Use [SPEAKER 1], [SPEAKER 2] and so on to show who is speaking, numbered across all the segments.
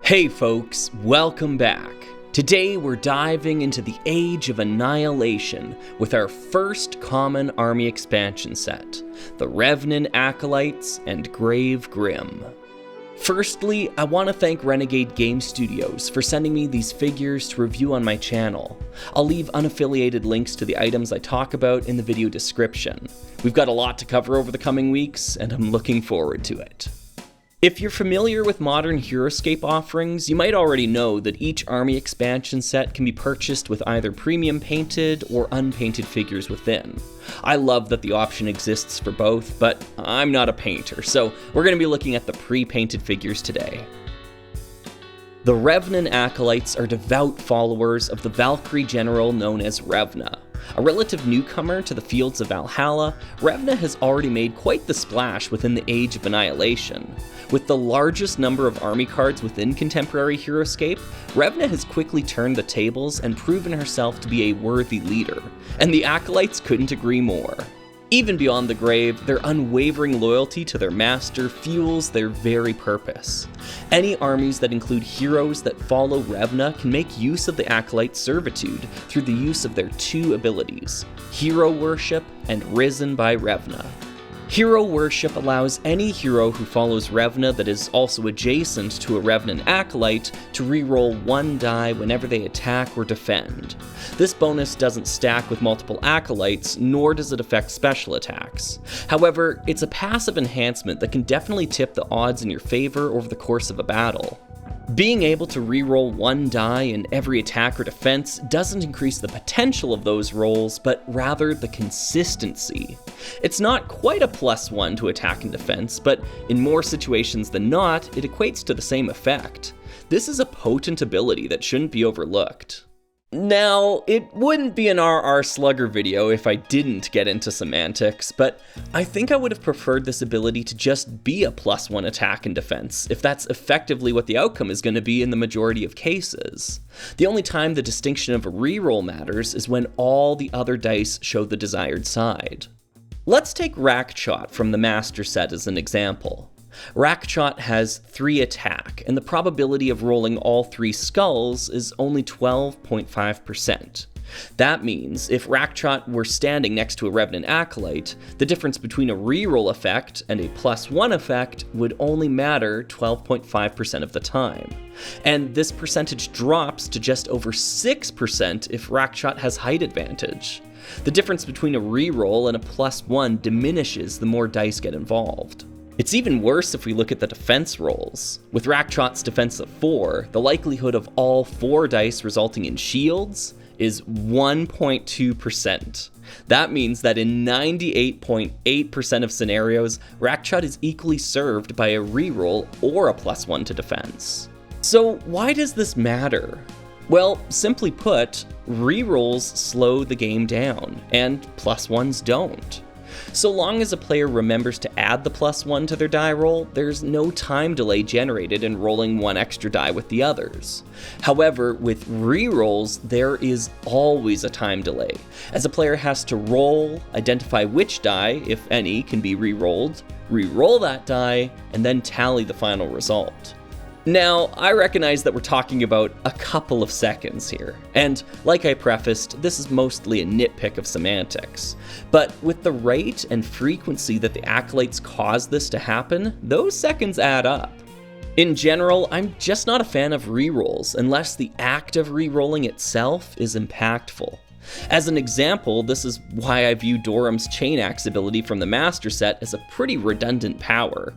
[SPEAKER 1] Hey folks, welcome back. Today we're diving into the Age of Annihilation with our first common army expansion set, the Revnan Acolytes and Grave Grim. Firstly, I want to thank Renegade Game Studios for sending me these figures to review on my channel. I'll leave unaffiliated links to the items I talk about in the video description. We've got a lot to cover over the coming weeks, and I'm looking forward to it. If you're familiar with modern HeroScape offerings, you might already know that each army expansion set can be purchased with either premium painted or unpainted figures within. I love that the option exists for both, but I'm not a painter, so we're going to be looking at the pre-painted figures today. The Revnan Acolytes are devout followers of the Valkyrie general known as Revna. A relative newcomer to the fields of Valhalla, Revna has already made quite the splash within the Age of Annihilation. With the largest number of army cards within contemporary HeroScape, Revna has quickly turned the tables and proven herself to be a worthy leader, and the Acolytes couldn't agree more. Even beyond the grave, their unwavering loyalty to their master fuels their very purpose. Any armies that include heroes that follow Revna can make use of the Acolyte's servitude through the use of their two abilities, Hero Worship and Risen by Revna. Hero Worship allows any hero who follows Revna that is also adjacent to a Revnan Acolyte to reroll one die whenever they attack or defend. This bonus doesn't stack with multiple Acolytes, nor does it affect special attacks. However, it's a passive enhancement that can definitely tip the odds in your favor over the course of a battle. Being able to reroll one die in every attack or defense doesn't increase the potential of those rolls, but rather the consistency. It's not quite a +1 to attack and defense, but in more situations than not, it equates to the same effect. This is a potent ability that shouldn't be overlooked. Now, it wouldn't be an RR Slugger video if I didn't get into semantics, but I think I would have preferred this ability to just be a +1 attack and defense, if that's effectively what the outcome is going to be in the majority of cases. The only time the distinction of a reroll matters is when all the other dice show the desired side. Let's take Rakshot from the Master Set as an example. Rakshot has 3 attack, and the probability of rolling all 3 skulls is only 12.5%. That means, if Rakshot were standing next to a Revnan Acolyte, the difference between a reroll effect and a +1 effect would only matter 12.5% of the time. And this percentage drops to just over 6% if Rakshot has height advantage. The difference between a reroll and a +1 diminishes the more dice get involved. It's even worse if we look at the defense rolls. With Rakshot's defense of 4, the likelihood of all 4 dice resulting in shields is 1.2%. That means that in 98.8% of scenarios, Rakshot is equally served by a reroll or a +1 to defense. So why does this matter? Well, simply put, rerolls slow the game down, and +1s don't. So long as a player remembers to add the +1 to their die roll, there's no time delay generated in rolling one extra die with the others. However, with rerolls, there is always a time delay, as a player has to roll, identify which die, if any, can be rerolled, reroll that die, and then tally the final result. Now, I recognize that we're talking about a couple of seconds here, and like I prefaced, this is mostly a nitpick of semantics. But with the rate and frequency that the Acolytes cause this to happen, those seconds add up. In general, I'm just not a fan of rerolls unless the act of rerolling itself is impactful. As an example, this is why I view Doram's Chain Axe ability from the Master Set as a pretty redundant power.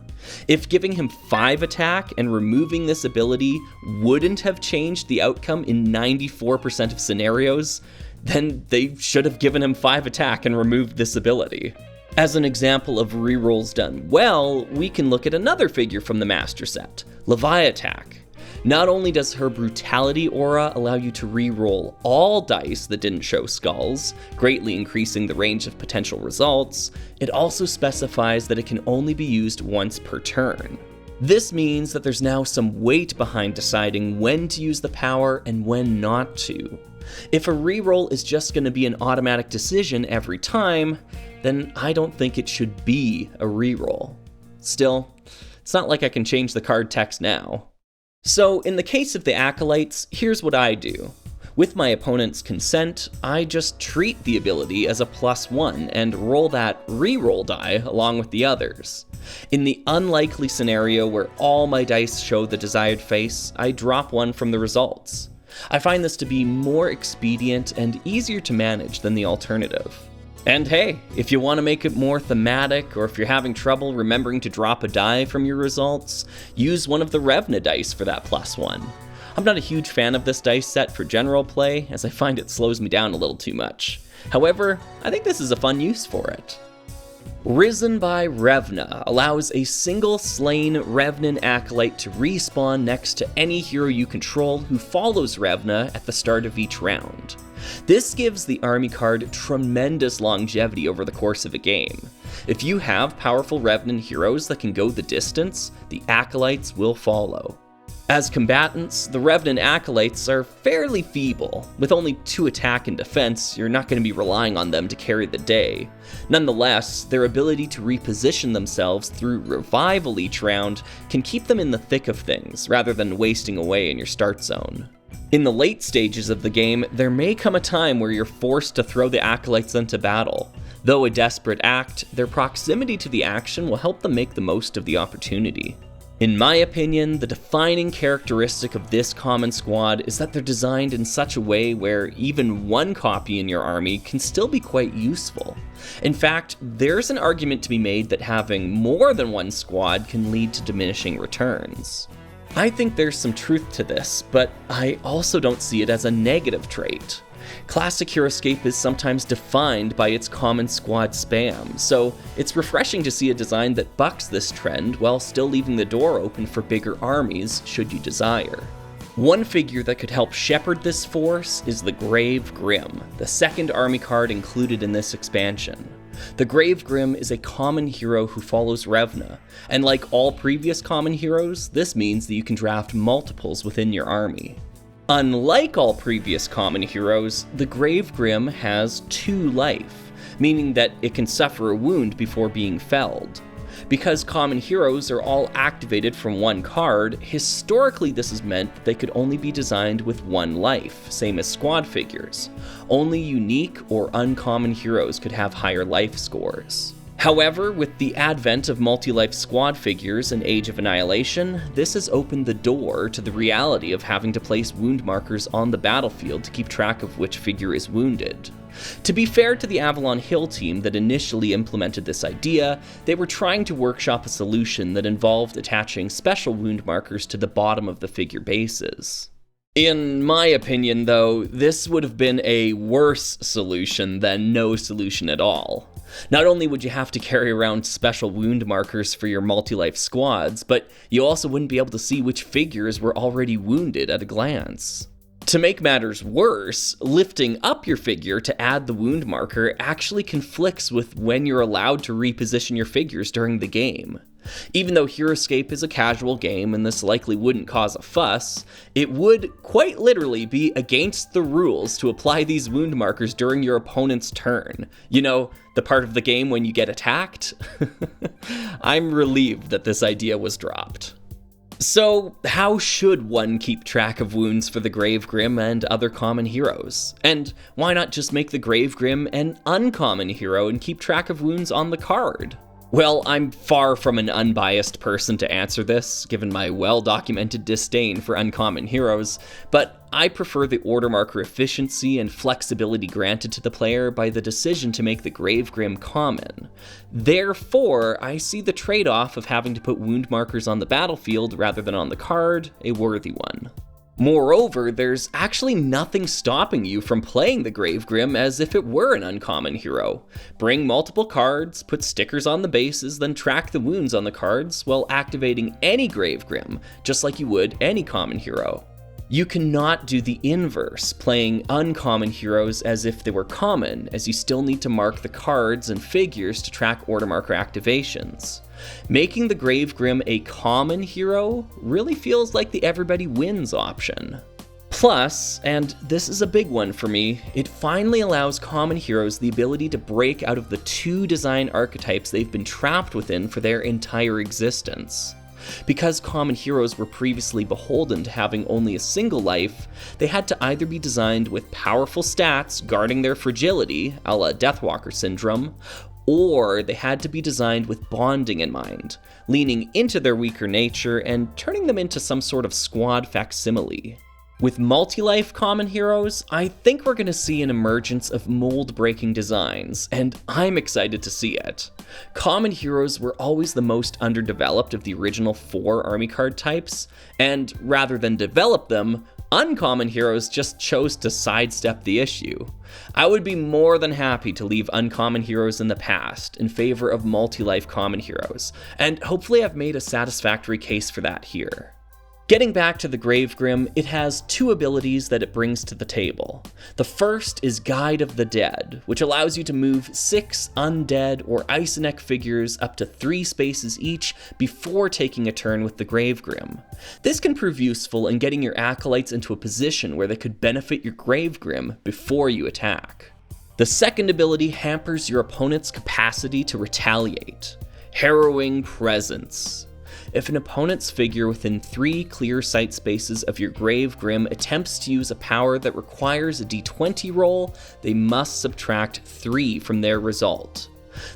[SPEAKER 1] If giving him 5 attack and removing this ability wouldn't have changed the outcome in 94% of scenarios, then they should have given him 5 attack and removed this ability. As an example of rerolls done well, we can look at another figure from the Master Set, Leviatak. Not only does her brutality aura allow you to re-roll all dice that didn't show skulls, greatly increasing the range of potential results, it also specifies that it can only be used once per turn. This means that there's now some weight behind deciding when to use the power and when not to. If a re-roll is just going to be an automatic decision every time, then I don't think it should be a re-roll. Still, it's not like I can change the card text now. So in the case of the Acolytes, here's what I do. With my opponent's consent, I just treat the ability as a +1 and roll that reroll die along with the others. In the unlikely scenario where all my dice show the desired face, I drop one from the results. I find this to be more expedient and easier to manage than the alternative. And hey, if you want to make it more thematic, or if you're having trouble remembering to drop a die from your results, use one of the Revna dice for that +1. I'm not a huge fan of this dice set for general play, as I find it slows me down a little too much. However, I think this is a fun use for it. Risen by Revna allows a single slain Revnan Acolyte to respawn next to any hero you control who follows Revna at the start of each round. This gives the army card tremendous longevity over the course of a game. If you have powerful Revnan heroes that can go the distance, the Acolytes will follow. As combatants, the Revnan Acolytes are fairly feeble. With only 2 attack and defense, you're not going to be relying on them to carry the day. Nonetheless, their ability to reposition themselves through revival each round can keep them in the thick of things, rather than wasting away in your start zone. In the late stages of the game, there may come a time where you're forced to throw the Acolytes into battle. Though a desperate act, their proximity to the action will help them make the most of the opportunity. In my opinion, the defining characteristic of this common squad is that they're designed in such a way where even one copy in your army can still be quite useful. In fact, there's an argument to be made that having more than one squad can lead to diminishing returns. I think there's some truth to this, but I also don't see it as a negative trait. Classic HeroScape is sometimes defined by its common squad spam, so it's refreshing to see a design that bucks this trend while still leaving the door open for bigger armies should you desire. One figure that could help shepherd this force is the Grave Grim, the second army card included in this expansion. The Grave Grim is a common hero who follows Revna, and like all previous common heroes, this means that you can draft multiples within your army. Unlike all previous common heroes, the Grave Grim has 2 life, meaning that it can suffer a wound before being felled. Because common heroes are all activated from 1 card, historically this has meant that they could only be designed with 1 life, same as squad figures. Only unique or uncommon heroes could have higher life scores. However, with the advent of multi-life squad figures in Age of Annihilation, this has opened the door to the reality of having to place wound markers on the battlefield to keep track of which figure is wounded. To be fair to the Avalon Hill team that initially implemented this idea, they were trying to workshop a solution that involved attaching special wound markers to the bottom of the figure bases. In my opinion, though, this would have been a worse solution than no solution at all. Not only would you have to carry around special wound markers for your multi-life squads, but you also wouldn't be able to see which figures were already wounded at a glance. To make matters worse, lifting up your figure to add the wound marker actually conflicts with when you're allowed to reposition your figures during the game. Even though HeroScape is a casual game and this likely wouldn't cause a fuss, it would quite literally be against the rules to apply these wound markers during your opponent's turn. You know, the part of the game when you get attacked? I'm relieved that this idea was dropped. So, how should one keep track of wounds for the Grave Grim and other common heroes? And why not just make the Grave Grim an uncommon hero and keep track of wounds on the card? Well, I'm far from an unbiased person to answer this, given my well-documented disdain for uncommon heroes, but I prefer the order marker efficiency and flexibility granted to the player by the decision to make the Grave Grim common. Therefore, I see the trade-off of having to put wound markers on the battlefield rather than on the card a worthy one. Moreover, there's actually nothing stopping you from playing the Grave Grim as if it were an uncommon hero. Bring multiple cards, put stickers on the bases, then track the wounds on the cards while activating any Grave Grim, just like you would any common hero. You cannot do the inverse, playing uncommon heroes as if they were common, as you still need to mark the cards and figures to track order marker activations. Making the Grave Grim a common hero really feels like the everybody wins option. Plus, and this is a big one for me, it finally allows common heroes the ability to break out of the 2 design archetypes they've been trapped within for their entire existence. Because common heroes were previously beholden to having only a single life, they had to either be designed with powerful stats guarding their fragility, a la Deathwalker syndrome, or they had to be designed with bonding in mind, leaning into their weaker nature and turning them into some sort of squad facsimile. With multi-life common heroes, I think we're going to see an emergence of mold-breaking designs, and I'm excited to see it. Common heroes were always the most underdeveloped of the original 4 army card types, and rather than develop them, uncommon heroes just chose to sidestep the issue. I would be more than happy to leave uncommon heroes in the past in favor of multi-life common heroes, and hopefully I've made a satisfactory case for that here. Getting back to the Gravegrim, it has 2 abilities that it brings to the table. The first is Guide of the Dead, which allows you to move 6 undead or Isonek figures up to 3 spaces each before taking a turn with the Gravegrim. This can prove useful in getting your Acolytes into a position where they could benefit your Gravegrim before you attack. The second ability hampers your opponent's capacity to retaliate. Harrowing Presence. If an opponent's figure within 3 clear sight spaces of your Gravegrim attempts to use a power that requires a d20 roll, they must subtract 3 from their result.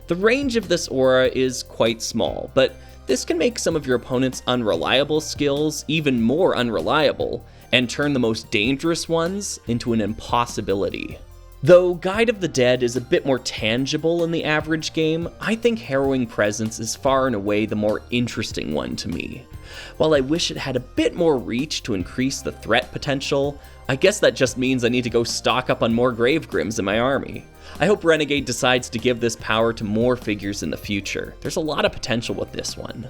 [SPEAKER 1] The range of this aura is quite small, but this can make some of your opponent's unreliable skills even more unreliable, and turn the most dangerous ones into an impossibility. Though Guide of the Dead is a bit more tangible in the average game, I think Harrowing Presence is far and away the more interesting one to me. While I wish it had a bit more reach to increase the threat potential, I guess that just means I need to go stock up on more Gravegrims in my army. I hope Renegade decides to give this power to more figures in the future. There's a lot of potential with this one.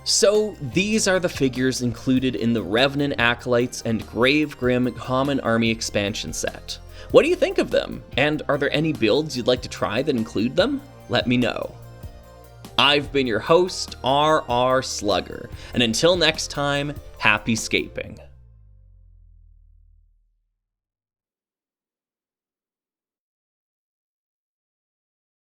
[SPEAKER 1] So these are the figures included in the Revnan Acolytes and Gravegrim Common Army expansion set. What do you think of them? And are there any builds you'd like to try that include them? Let me know. I've been your host, RR Slugger, and until next time, happy scaping.